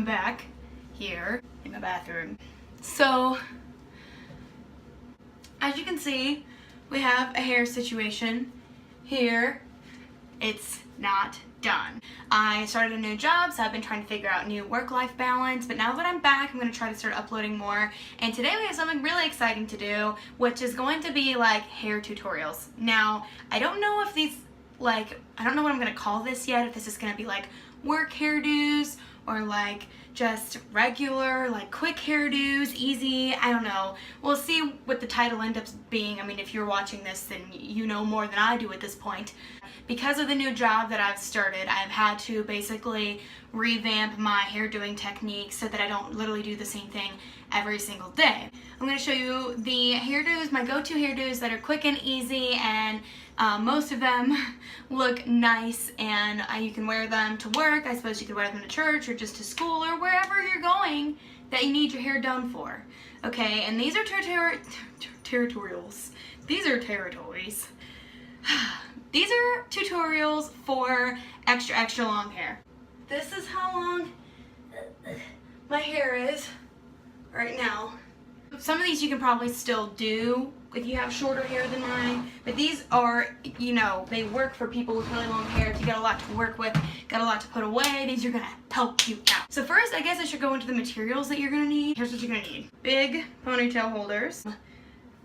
back here in my bathroom. So, as you can see, we have a hair situation here. It's not done. I started a new job, so I've been trying to figure out new work-life balance, but now that I'm back, I'm going to try to start uploading more. And today we have something really exciting to do, which is going to be like hair tutorials. Now, I don't know if these, like, I don't know what I'm going to call this yet, if this is going to be like work hairdos or like just regular, like quick hairdos, easy, I don't know. We'll see what the title ends up being. I mean, if you're watching this, then you know more than I do at this point. Because of the new job that I've started, I've had to basically revamp my hair doing techniques so that I don't literally do the same thing every single day. I'm going to show you the hairdos, my go-to hairdos that are quick and easy, and most of them look nice, and you can wear them to work. I suppose you could wear them to church or just to school or wherever you're going that you need your hair done for. Okay, and these are tutorials. These are territories. These are tutorials for extra long hair. This is how long my hair is right now. Some of these you can probably still do if you have shorter hair than mine, but these are, you know, they work for people with really long hair. If you got a lot to work with, got a lot to put away, these are gonna help you out. So first, I guess I should go into the materials that you're gonna need. Here's what you're gonna need. Big ponytail holders,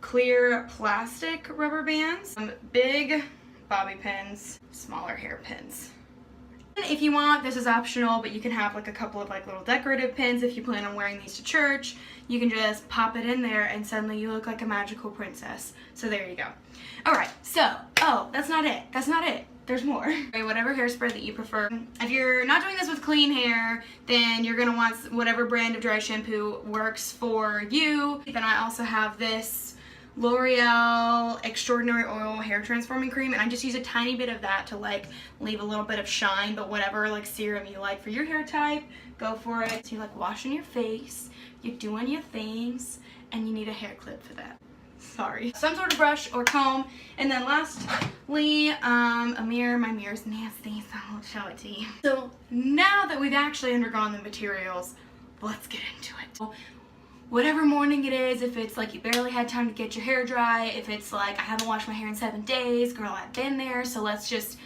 clear plastic rubber bands, big bobby pins, smaller hair pins. If you want, this is optional, but you can have like a couple of like little decorative pins if you plan on wearing these to church. You can just pop it in there and suddenly you look like a magical princess. So there you go. Alright, so, oh, that's not it. That's not it. There's more. Whatever hairspray that you prefer. If you're not doing this with clean hair, then you're gonna want whatever brand of dry shampoo works for you. Then I also have this L'Oreal Extraordinary Oil Hair Transforming Cream, and I just use a tiny bit of that to like leave a little bit of shine, but whatever like serum you like for your hair type, go for it. So you're like washing your face, you're doing your things, and you need a hair clip for that. Sorry. Some sort of brush or comb, and then lastly, a mirror. My mirror's nasty, so I'll show it to you. So now that we've actually undergone the materials, let's get into it. Whatever morning it is, if it's like you barely had time to get your hair dry, if it's like I haven't washed my hair in 7 days, girl, I've been there, so let's just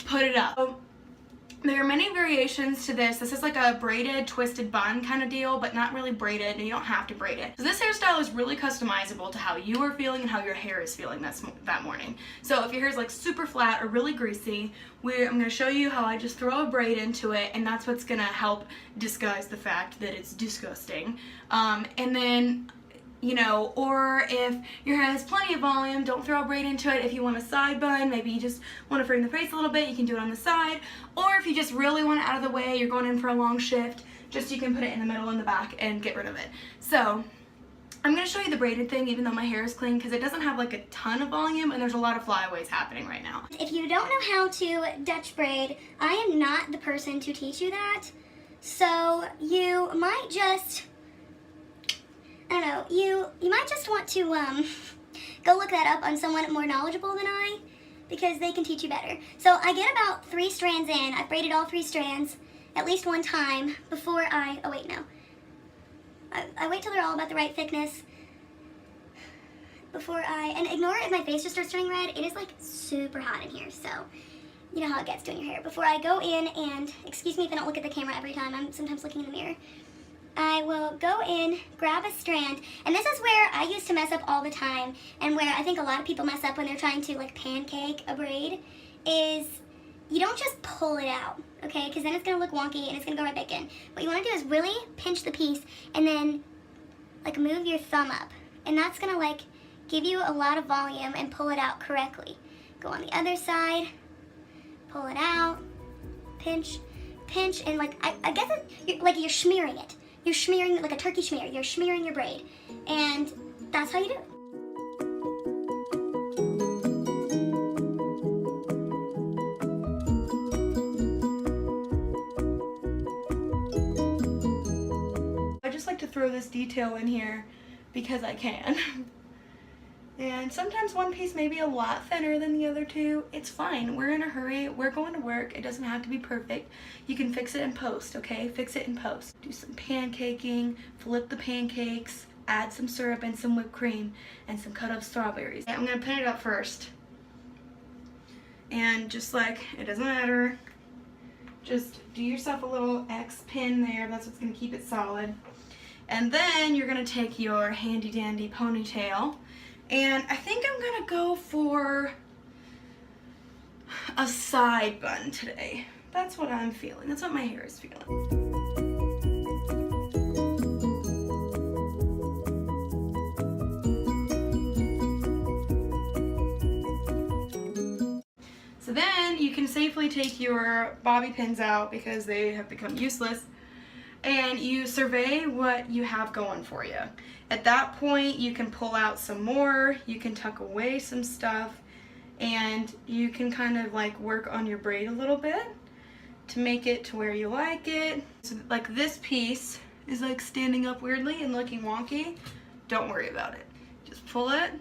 put it up. So, there are many variations to this. This is like a braided, twisted bun kind of deal, but not really braided, and you don't have to braid it. So this hairstyle is really customizable to how you are feeling and how your hair is feeling that morning. So if your hair is like super flat or really greasy, I'm going to show you how I just throw a braid into it, and that's what's going to help disguise the fact that it's disgusting. And then, you know, or if your hair has plenty of volume, don't throw a braid into it. If you want a side bun, maybe you just want to frame the face a little bit, you can do it on the side. Or if you just really want it out of the way, you're going in for a long shift, just you can put it in the middle and the back and get rid of it. So I'm going to show you the braided thing even though my hair is clean, because it doesn't have like a ton of volume and there's a lot of flyaways happening right now. If you don't know how to Dutch braid, I am not the person to teach you that. So you might just, I don't know, you might just want to go look that up on someone more knowledgeable than I, because they can teach you better. So I get about 3 strands in. I've braided all 3 strands at least one time before I, oh wait, no. I wait till they're all about the right thickness before and ignore if my face just starts turning red. It is like super hot in here, so you know how it gets doing your hair. Before I go in and, excuse me if I don't look at the camera every time, I'm sometimes looking in the mirror. I will go in, grab a strand, and this is where I used to mess up all the time, and where I think a lot of people mess up when they're trying to like pancake a braid, is you don't just pull it out, okay, because then it's going to look wonky and it's going to go right back in. What you want to do is really pinch the piece and then like move your thumb up, and that's going to like give you a lot of volume and pull it out correctly. Go on the other side, pull it out, pinch, pinch, and like I guess you're smearing it. You're smearing like a turkey schmear. You're smearing your braid, and that's how you do it. I just like to throw this detail in here because I can. And sometimes one piece may be a lot thinner than the other two. It's fine. We're in a hurry. We're going to work. It doesn't have to be perfect. You can fix it in post, okay? Fix it in post. Do some pancaking, flip the pancakes, add some syrup and some whipped cream and some cut up strawberries. I'm gonna pin it up first. And just like, it doesn't matter, just do yourself a little X pin there. That's what's gonna keep it solid. And then you're gonna take your handy dandy ponytail, and I think I'm gonna go for a side bun today. That's what I'm feeling. That's what my hair is feeling. So then you can safely take your bobby pins out because they have become useless, and you survey what you have going for you. At that point, you can pull out some more, you can tuck away some stuff, and you can kind of like work on your braid a little bit to make it to where you like it. So like this piece is like standing up weirdly and looking wonky. Don't worry about it. Just pull it.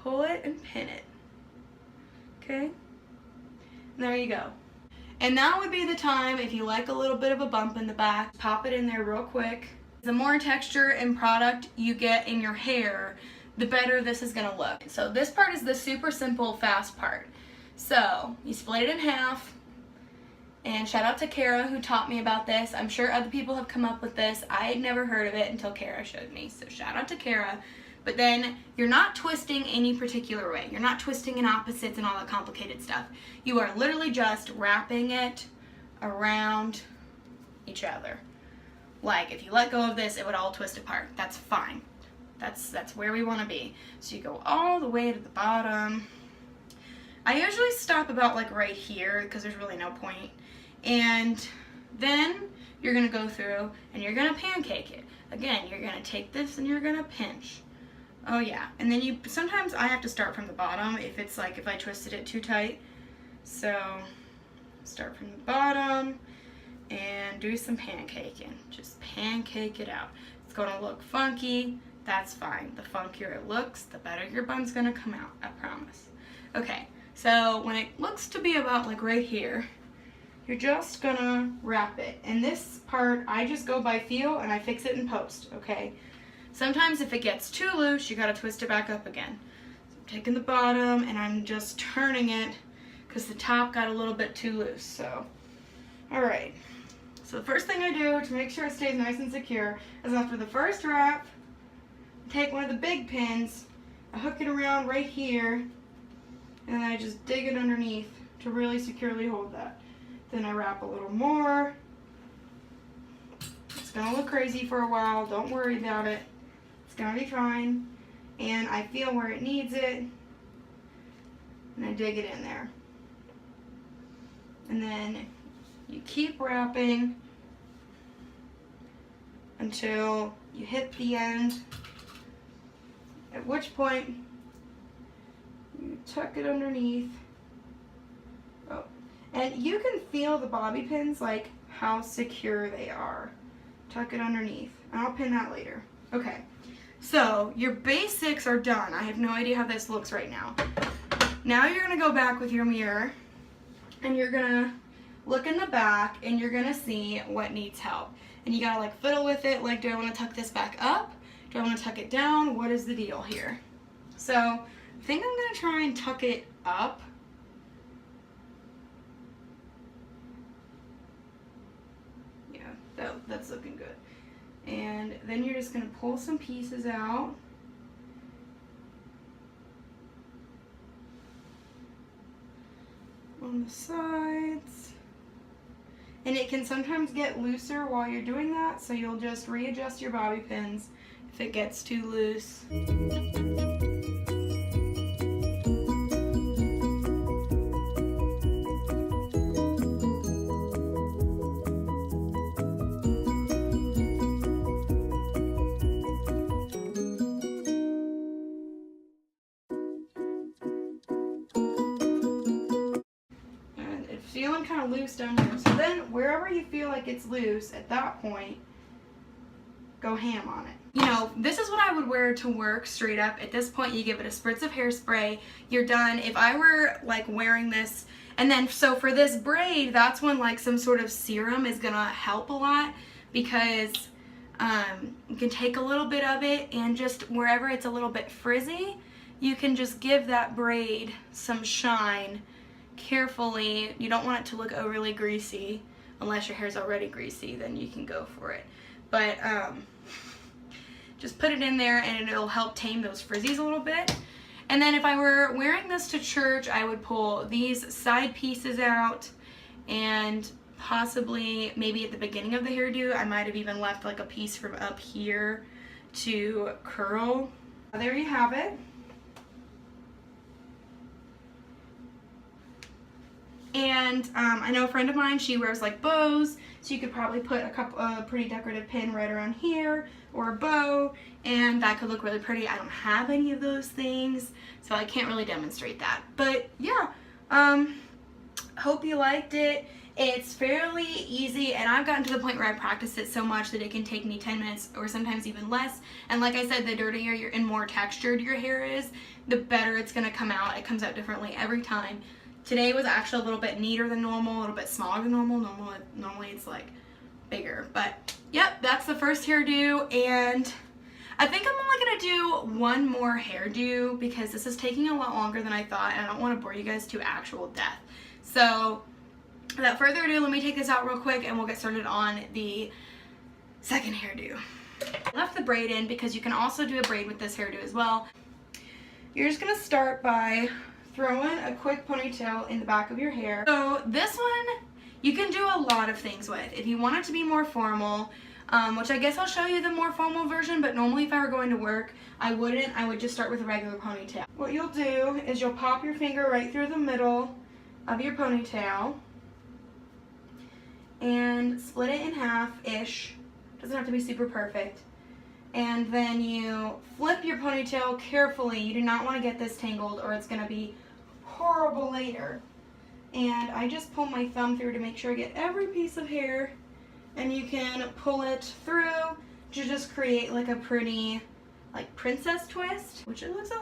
Pull it and pin it. Okay? And there you go. And that would be the time, if you like a little bit of a bump in the back, pop it in there real quick. The more texture and product you get in your hair, the better this is gonna look. So this part is the super simple, fast part. So you split it in half, and shout out to Kara who taught me about this. I'm sure other people have come up with this. I had never heard of it until Kara showed me, so shout out to Kara. But then you're not twisting any particular way. You're not twisting in opposites and all that complicated stuff. You are literally just wrapping it around each other. Like if you let go of this, it would all twist apart. That's fine. That's where we want to be. So you go all the way to the bottom. I usually stop about like right here because there's really no point. And then you're going to go through and you're going to pancake it. Again, you're going to take this and you're going to pinch. Oh yeah, and then sometimes I have to start from the bottom if it's like, if I twisted it too tight. So, start from the bottom and do some pancaking. Just pancake it out. It's gonna look funky, that's fine. The funkier it looks, the better your bun's gonna come out, I promise. Okay, so when it looks to be about like right here, you're just gonna wrap it. And this part, I just go by feel and I fix it in post, okay? Sometimes if it gets too loose, you gotta twist it back up again. So I'm taking the bottom and I'm just turning it because the top got a little bit too loose, so. All right, so the first thing I do to make sure it stays nice and secure is after the first wrap, take one of the big pins, I hook it around right here, and then I just dig it underneath to really securely hold that. Then I wrap a little more. It's gonna look crazy for a while, don't worry about it. It's gonna be fine. And I feel where it needs it, and I dig it in there. And then you keep wrapping until you hit the end, at which point you tuck it underneath. Oh, and you can feel the bobby pins, like how secure they are. Tuck it underneath, and I'll pin that later. Okay, so your basics are done. I have no idea how this looks right now. Now you're gonna go back with your mirror, and you're gonna look in the back, and you're gonna see what needs help. And you gotta like fiddle with it, like, do I wanna tuck this back up? Do I wanna tuck it down? What is the deal here? So, I think I'm gonna try and tuck it up. Yeah, that's looking good. And then you're just gonna pull some pieces out. On the sides. And it can sometimes get looser while you're doing that, so you'll just readjust your bobby pins if it gets too loose. Feeling kind of loose down here. So then wherever you feel like it's loose, at that point, go ham on it. You know, this is what I would wear to work straight up. At this point, you give it a spritz of hairspray, you're done. If I were like wearing this, and then so for this braid, that's when like some sort of serum is gonna help a lot, because you can take a little bit of it and just wherever it's a little bit frizzy, you can just give that braid some shine carefully. You don't want it to look overly greasy. Unless your hair's already greasy, then you can go for it. But just put it in there and it'll help tame those frizzies a little bit. And then if I were wearing this to church, I would pull these side pieces out, and possibly maybe at the beginning of the hairdo, I might have even left like a piece from up here to curl. There you have it. And I know a friend of mine, she wears like bows, so you could probably put a pretty decorative pin right around here, or a bow, and that could look really pretty. I don't have any of those things, so I can't really demonstrate that. But yeah, hope you liked it. It's fairly easy, and I've gotten to the point where I practice it so much that it can take me 10 minutes or sometimes even less. And like I said, the dirtier and more textured your hair is, the better it's gonna come out. It comes out differently every time. Today was actually a little bit neater than normal, a little bit smaller than normal. Normally it's like bigger, but yep, that's the first hairdo. And I think I'm only gonna do one more hairdo because this is taking a lot longer than I thought, and I don't want to bore you guys to actual death. So without further ado, let me take this out real quick and we'll get started on the second hairdo. I left the braid in because you can also do a braid with this hairdo as well. You're just gonna start by throwing a quick ponytail in the back of your hair. So this one you can do a lot of things with. If you want it to be more formal, which I guess I'll show you the more formal version, but normally if I were going to work, I wouldn't. I would just start with a regular ponytail. What you'll do is you'll pop your finger right through the middle of your ponytail and split it in half-ish. Doesn't have to be super perfect. And then you flip your ponytail carefully. You do not want to get this tangled or it's going to be horrible later. And I just pull my thumb through to make sure I get every piece of hair, and you can pull it through to just create like a pretty like princess twist, which it looks a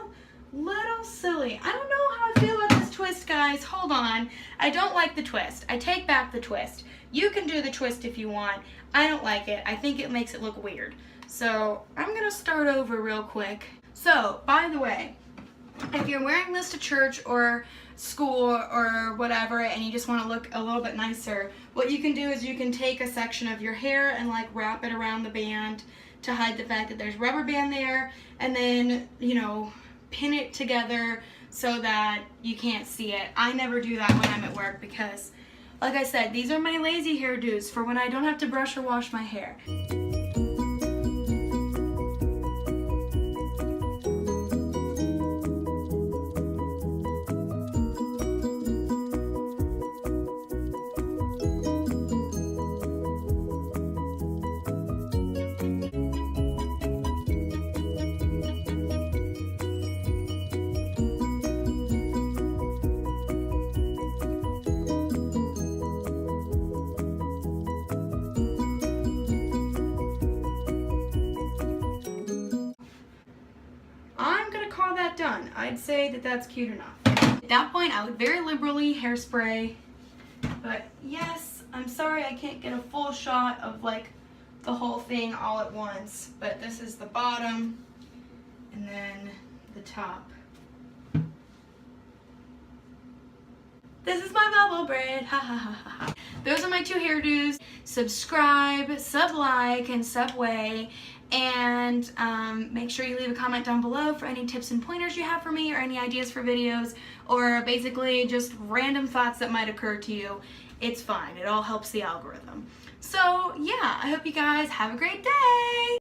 little silly. I don't know how I feel about this twist, guys. Hold on. I don't like the twist. I take back the twist. You can do the twist if you want. I don't like it. I think it makes it look weird. So I'm gonna start over real quick. So, by the way, if you're wearing this to church or school or whatever and you just want to look a little bit nicer, what you can do is you can take a section of your hair and like wrap it around the band to hide the fact that there's rubber band there, and then, you know, pin it together so that you can't see it. I never do that when I'm at work because, like I said, these are my lazy hairdos for when I don't have to brush or wash my hair. Done. I'd say that that's cute enough. At that point, I would very liberally hairspray, but yes, I'm sorry I can't get a full shot of like the whole thing all at once, but this is the bottom and then the top. This is my bubble braid, ha ha ha ha. Those are my two hairdos. Subscribe, sub-like, and sub-way. And make sure you leave a comment down below for any tips and pointers you have for me or any ideas for videos, or basically just random thoughts that might occur to you. It's fine. It all helps the algorithm. So yeah, I hope you guys have a great day.